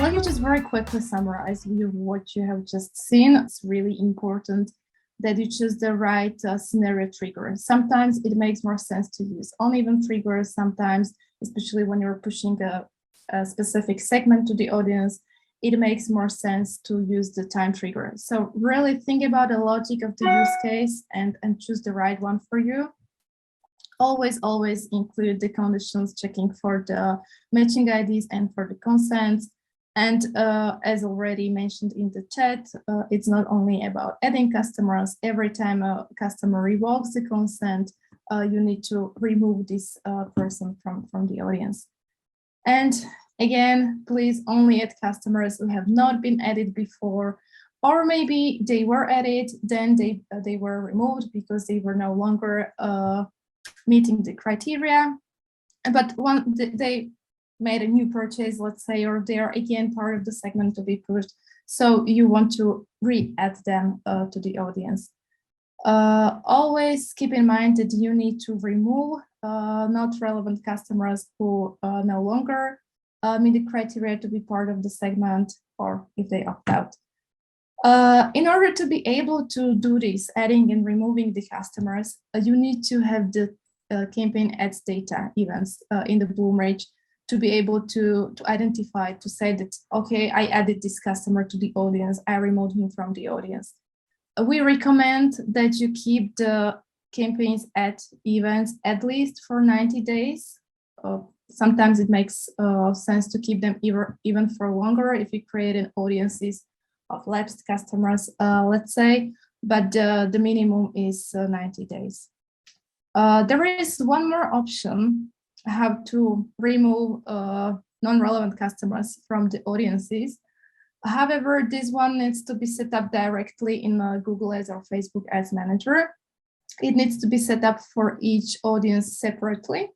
Let me just very quickly summarize what you have just seen. It's really important that you choose the right scenario trigger. Sometimes it makes more sense to use uneven triggers. Sometimes, especially when you're pushing a specific segment to the audience, it makes more sense to use the time trigger. So really think about the logic of the use case and choose the right one for you. Always include the conditions, checking for the matching IDs and for the consents. And as already mentioned in the chat, it's not only about adding customers. Every time a customer revokes the consent, you need to remove this person from the audience. And again, please only add customers who have not been added before, or maybe they were added, then they were removed because they were no longer meeting the criteria. But when they made a new purchase, let's say, or they are again part of the segment to be pushed, so you want to re-add them to the audience. Always keep in mind that you need to remove not relevant customers who no longer meet the criteria to be part of the segment, or if they opt out. In order to be able to do this, adding and removing the customers, you need to have the campaign ads data events in the Bloomreach to be able to identify, to say that, okay, I added this customer to the audience, I removed him from the audience. We recommend that you keep the campaigns ad events at least for 90 days. Sometimes it makes sense to keep them even for longer if you create an audiences of lapsed customers, let's say, but the minimum is 90 days. There is one more option, how to remove non-relevant customers from the audiences. However, this one needs to be set up directly in Google Ads or Facebook Ads Manager. It needs to be set up for each audience separately.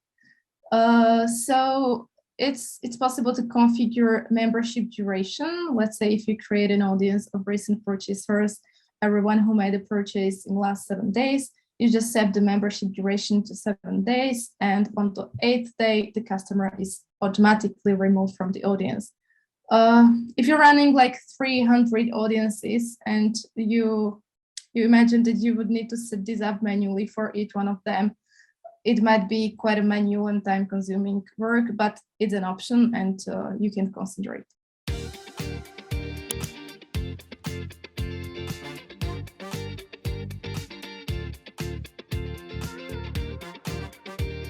So it's possible to configure membership duration. Let's say if you create an audience of recent purchasers, everyone who made a purchase in the last 7 days, you just set the membership duration to 7 days, and on the 8th day, the customer is automatically removed from the audience. If you're running like 300 audiences and you imagine that you would need to set this up manually for each one of them, it might be quite a manual and time-consuming work, but it's an option and you can consider it.